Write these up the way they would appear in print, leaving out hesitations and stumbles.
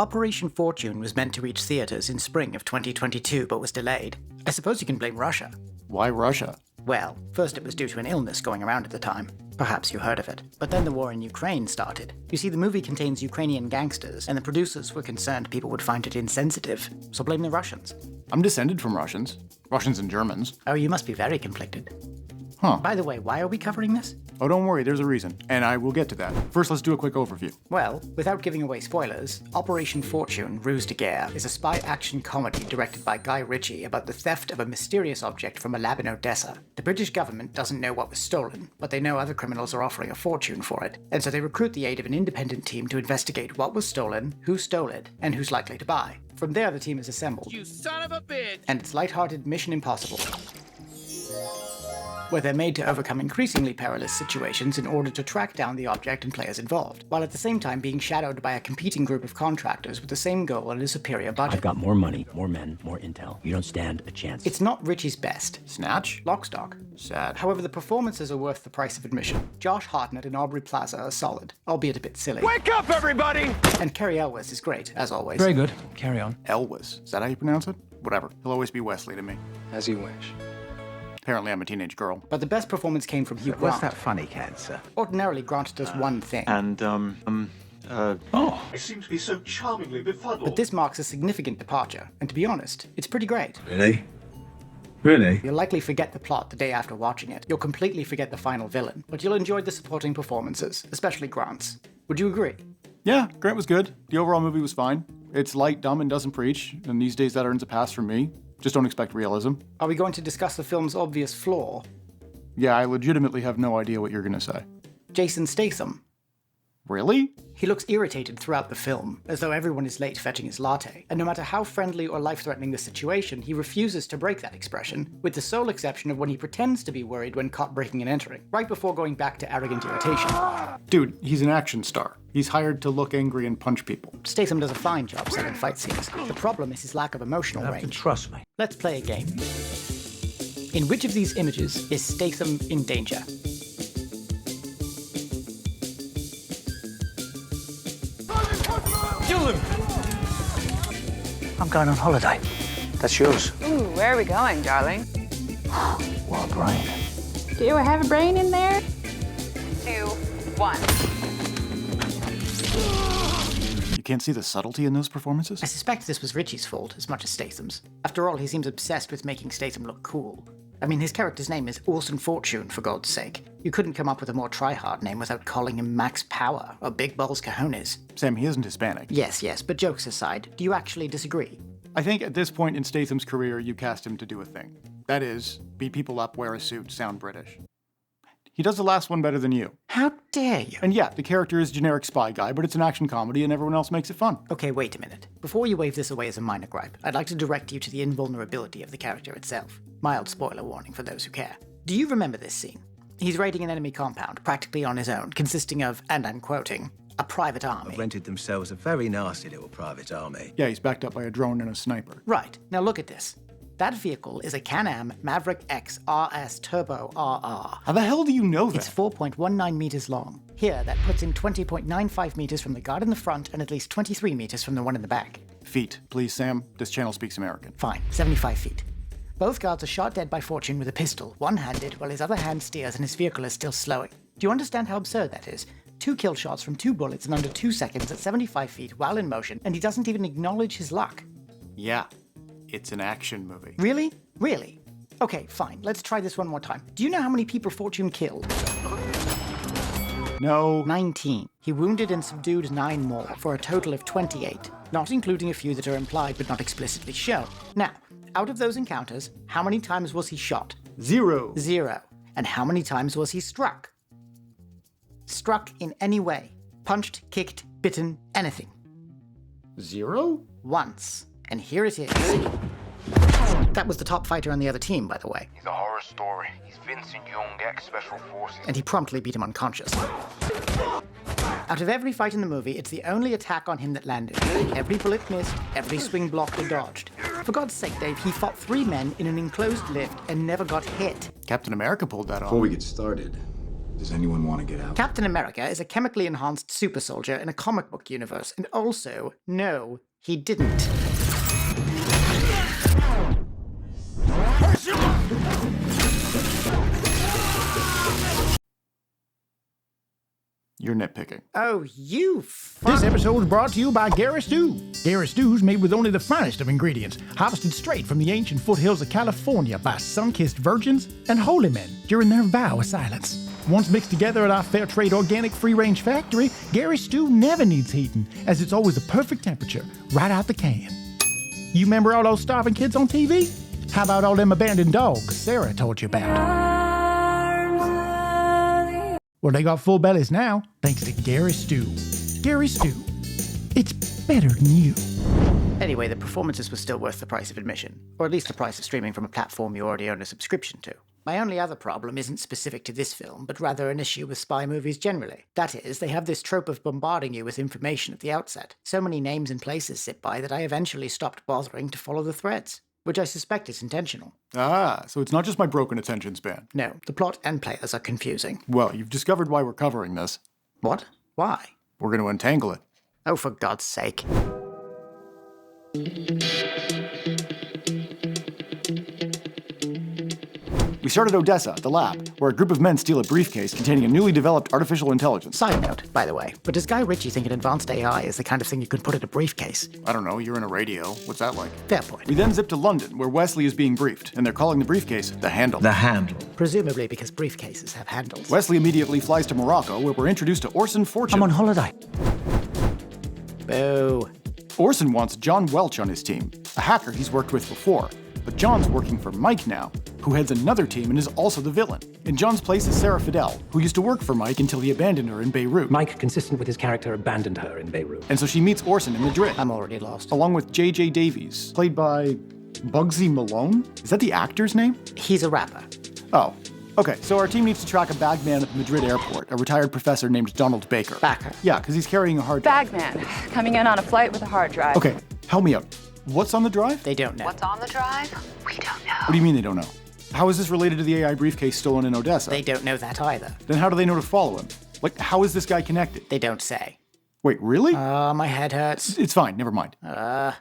Operation Fortune was meant to reach theaters in spring of 2022 but was delayed. I suppose you can blame Russia. Why Russia? Well, first it was due to an illness going around at the time. Perhaps you heard of it. But then the war in Ukraine started. You see, the movie contains Ukrainian gangsters, and the producers were concerned people would find it insensitive, so blame the Russians. I'm descended from Russians. Russians and Germans. Oh, you must be very conflicted. Huh. By the way, why are we covering this? Oh, don't worry, there's a reason. And I will get to that. First, let's do a quick overview. Well, without giving away spoilers, Operation Fortune, Ruse de Guerre is a spy action comedy directed by Guy Ritchie about the theft of a mysterious object from a lab in Odessa. The British government doesn't know what was stolen, but they know other criminals are offering a fortune for it, and so they recruit the aid of an independent team to investigate what was stolen, who stole it, and who's likely to buy. From there, the team is assembled. You son of a bitch! And it's lighthearted Mission Impossible, where they're made to overcome increasingly perilous situations in order to track down the object and players involved, while at the same time being shadowed by a competing group of contractors with the same goal and a superior budget. I've got more money, more men, more intel. You don't stand a chance. It's not Ritchie's best. Snatch? Lock, stock. Sad. However, the performances are worth the price of admission. Josh Hartnett and Aubrey Plaza are solid, albeit a bit silly. Wake up, everybody! And Kerry Elwes is great, as always. Very good. Carry on. Elwes. Is that how you pronounce it? Whatever. He'll always be Wesley to me. As you wish. Apparently I'm a teenage girl. But the best performance came from Hugh Grant. What's that funny, cancer? Ordinarily, Grant does one thing. Oh. I seem to be so charmingly befuddled. But this marks a significant departure, and to be honest, it's pretty great. Really? Really? You'll likely forget the plot the day after watching it. You'll completely forget the final villain, but you'll enjoy the supporting performances, especially Grant's. Would you agree? Yeah, Grant was good. The overall movie was fine. It's light, dumb, and doesn't preach, and these days that earns a pass from me. Just don't expect realism. Are we going to discuss the film's obvious flaw? Yeah, I legitimately have no idea what you're gonna say. Jason Statham. Really? He looks irritated throughout the film, as though everyone is late fetching his latte, and no matter how friendly or life-threatening the situation, he refuses to break that expression, with the sole exception of when he pretends to be worried when caught breaking and entering, right before going back to arrogant irritation. Dude, he's an action star. He's hired to look angry and punch people. Statham does a fine job selling fight scenes. The problem is his lack of emotional You have to range. trust me. Let's play a game. In which of these images is Statham in danger? Kill him! I'm going on holiday. That's yours. Ooh, where are we going, darling? What a brain. Do I have a brain in there? 2, 1. You can't see the subtlety in those performances? I suspect this was Ritchie's fault as much as Statham's. After all, he seems obsessed with making Statham look cool. I mean, his character's name is Orson Fortune, for God's sake. You couldn't come up with a more try-hard name without calling him Max Power or Big Balls Cajones. Sam, he isn't Hispanic. Yes, but jokes aside, do you actually disagree? I think at this point in Statham's career, you cast him to do a thing. That is, beat people up, wear a suit, sound British. He does the last one better than you. How dare you? And yeah, the character is generic spy guy, but it's an action comedy and everyone else makes it fun. Okay, wait a minute. Before you wave this away as a minor gripe, I'd like to direct you to the invulnerability of the character itself. Mild spoiler warning for those who care. Do you remember this scene? He's raiding an enemy compound, practically on his own, consisting of, and I'm quoting, a private army. Rented themselves a very nasty little private army. Yeah, he's backed up by a drone and a sniper. Right, now look at this. That vehicle is a Can-Am Maverick X RS Turbo RR. How the hell do you know that? It's 4.19 meters long. Here, that puts in 20.95 meters from the guard in the front and at least 23 meters from the one in the back. Feet. Please, Sam. This channel speaks American. Fine, 75 feet. Both guards are shot dead by Fortune with a pistol, one-handed, while his other hand steers and his vehicle is still slowing. Do you understand how absurd that is? 2 kill shots from 2 bullets in under 2 seconds at 75 feet while in motion, and he doesn't even acknowledge his luck. Yeah, it's an action movie. Really? Really? Okay, fine. Let's try this one more time. Do you know how many people Fortune killed? No. 19. He wounded and subdued 9 more, for a total of 28, not including a few that are implied but not explicitly shown. Now, out of those encounters, how many times was he shot? 0. 0. And how many times was he struck? Struck in any way. Punched, kicked, bitten, anything. 0? Once. And here it is. That was the top fighter on the other team, by the way. He's a horror story. He's Vincent Young, ex-Special Forces. And he promptly beat him unconscious. Out of every fight in the movie, it's the only attack on him that landed. Every bullet missed, every swing blocked or dodged. For God's sake, Dave, he fought 3 men in an enclosed lift and never got hit. Captain America pulled that off. Before we get started, Does anyone want to get out? Captain America is a chemically enhanced super soldier in a comic book universe, and also, no, he didn't. You're nitpicking. Oh, you This episode is brought to you by Guerre Stew. Guerre Stew is made with only the finest of ingredients, harvested straight from the ancient foothills of California by sun-kissed virgins and holy men during their vow of silence. Once mixed together at our fair trade organic free-range factory, Guerre Stew never needs heating, as it's always the perfect temperature, right out the can. You remember all those starving kids on TV? How about all them abandoned dogs Sarah told you about? Well, they got full bellies now, thanks to Guerre Stew. Guerre Stew. It's better than you. Anyway, the performances were still worth the price of admission, or at least the price of streaming from a platform you already own a subscription to. My only other problem isn't specific to this film, but rather an issue with spy movies generally. That is, they have this trope of bombarding you with information at the outset. So many names and places sit by that I eventually stopped bothering to follow the threads, which I suspect is intentional. Ah, so it's not just my broken attention span. No, the plot and players are confusing. Well, you've discovered why we're covering this. What? Why? We're going to untangle it. Oh, for God's sake. We start at Odessa, the lab, where a group of men steal a briefcase containing a newly developed artificial intelligence. Side note, by the way, but does Guy Ritchie think an advanced AI is the kind of thing you could put in a briefcase? I don't know, you're in a radio. What's that like? Fair point. We then zip to London, where Wesley is being briefed, and they're calling the briefcase the Handle. The Handle. Presumably because briefcases have handles. Wesley immediately flies to Morocco, where we're introduced to Orson Fortune. I'm on holiday. Boo. Orson wants John Welch on his team, a hacker he's worked with before. But John's working for Mike now, who heads another team and is also the villain. In John's place is Sarah Fidel, who used to work for Mike until he abandoned her in Beirut. Mike, consistent with his character, abandoned her in Beirut. And so she meets Orson in Madrid. I'm already lost. Along with J.J. Davies, played by Bugsy Malone? Is that the actor's name? He's a rapper. Oh. Okay, so our team needs to track a bagman at the Madrid airport, a retired professor named Donald Baker. Backer? Yeah, because he's carrying a hard drive. Bagman, coming in on a flight with a hard drive. Okay, help me out. What's on the drive? They don't know. What's on the drive? We don't know. What do you mean they don't know? How is this related to the AI briefcase stolen in Odessa? They don't know that either. Then how do they know to follow him? Like, how is this guy connected? They don't say. Wait, really? My head hurts. It's fine, never mind.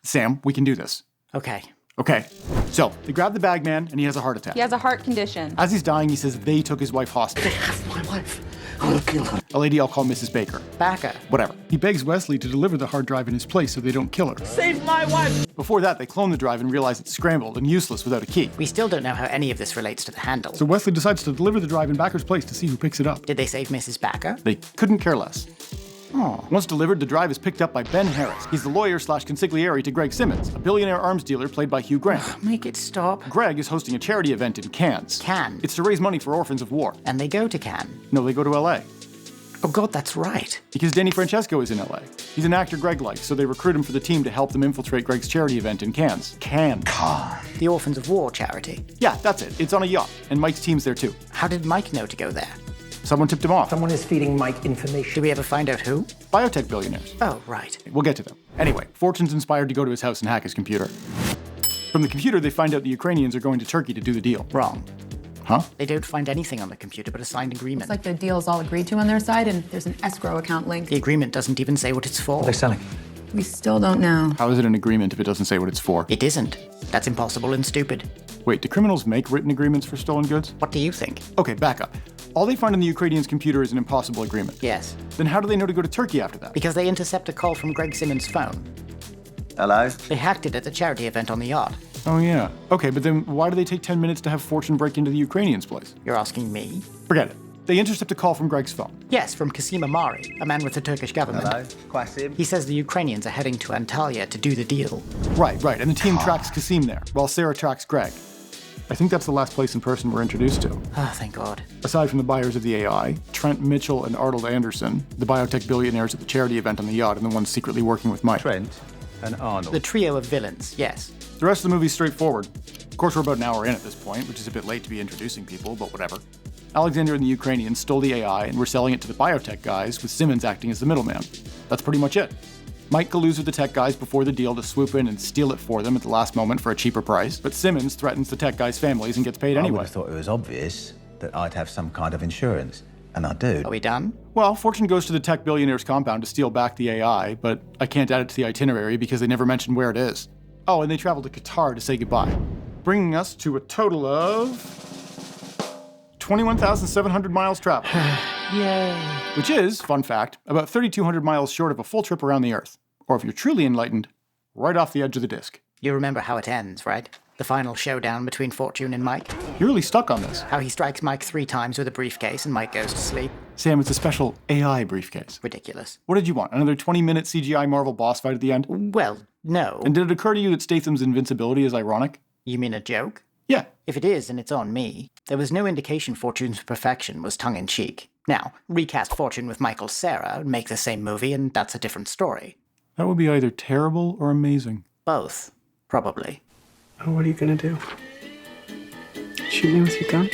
Sam, we can do this. Okay. Okay, so they grab the bagman and he has a heart attack. He has a heart condition. As he's dying, he says they took his wife hostage. They have my wife. I'll kill her. A lady I'll call Mrs. Baker. Backer. Whatever. He begs Wesley to deliver the hard drive in his place so they don't kill her. Save my wife! Before that, they clone the drive and realize it's scrambled and useless without a key. We still don't know how any of this relates to the handle. So Wesley decides to deliver the drive in Backer's place to see who picks it up. Did they save Mrs. Backer? They couldn't care less. Oh. Once delivered, the drive is picked up by Ben Harris. He's the lawyer/consigliere to Greg Simmons, a billionaire arms dealer played by Hugh Grant. Make it stop. Greg is hosting a charity event in Cannes. Cannes? It's to raise money for orphans of war. And they go to Cannes. No, they go to LA. Oh God, that's right. Because Danny Francesco is in LA. He's an actor Greg likes, so they recruit him for the team to help them infiltrate Greg's charity event in Cannes. Cannes. The Orphans of War charity. Yeah, that's it. It's on a yacht, and Mike's team's there too. How did Mike know to go there? Someone tipped him off. Someone is feeding Mike information. Did we ever find out who? Biotech billionaires. Oh, right. We'll get to them. Anyway, Fortune's inspired to go to his house and hack his computer. From the computer, they find out the Ukrainians are going to Turkey to do the deal. Wrong. Huh? They don't find anything on the computer but a signed agreement. It's like the deal's all agreed to on their side, and there's an escrow account linked. The agreement doesn't even say what it's for. They're selling. We still don't know. How is it an agreement if it doesn't say what it's for? It isn't. That's impossible and stupid. Wait, do criminals make written agreements for stolen goods? What do you think? Okay, back up. All they find on the Ukrainians' computer is an impossible agreement. Yes. Then how do they know to go to Turkey after that? Because they intercept a call from Greg Simmons' phone. Hello? They hacked it at the charity event on the yacht. Oh yeah. Okay, but then why do they take 10 minutes to have Fortune break into the Ukrainians' place? You're asking me? Forget it. They intercept a call from Greg's phone. Yes, from Kasim Amari, a man with the Turkish government. Hello? Qasim? He says the Ukrainians are heading to Antalya to do the deal. Right, and the team tracks Kasim there, while Sarah tracks Greg. I think that's the last place in person we're introduced to. Ah, thank God. Aside from the buyers of the AI, Trent Mitchell and Arnold Anderson, the biotech billionaires at the charity event on the yacht, and the ones secretly working with Mike. Trent and Arnold. The trio of villains, yes. The rest of the movie's straightforward. Of course, we're about an hour in at this point, which is a bit late to be introducing people, but whatever. Alexander and the Ukrainians stole the AI and were selling it to the biotech guys, with Simmons acting as the middleman. That's pretty much it. Mike colludes with the tech guys before the deal to swoop in and steal it for them at the last moment for a cheaper price, but Simmons threatens the tech guys' families and gets paid I would anyway. have thought it was obvious that I'd have some kind of insurance. And I do. Are we done? Well, Fortune goes to the tech billionaire's compound to steal back the AI, but I can't add it to the itinerary because they never mentioned where it is. Oh, and they travel to Qatar to say goodbye. Bringing us to a total of 21,700 miles traveled. Yay. Which is, fun fact, about 3,200 miles short of a full trip around the Earth. Or if you're truly enlightened, right off the edge of the disk. You remember how it ends, right? The final showdown between Fortune and Mike? You're really stuck on this. How he strikes Mike 3 times with a briefcase and Mike goes to sleep? Sam, it's a special AI briefcase. Ridiculous. What did you want? Another 20-minute CGI Marvel boss fight at the end? Well, no. And did it occur to you that Statham's invincibility is ironic? You mean a joke? Yeah. If it is, then it's on me. There was no indication Fortune's perfection was tongue-in-cheek. Now, recast Fortune with Michael Cera, make the same movie, and that's a different story. That would be either terrible or amazing. Both, probably. Oh, what are you gonna do? Shoot me with your gun?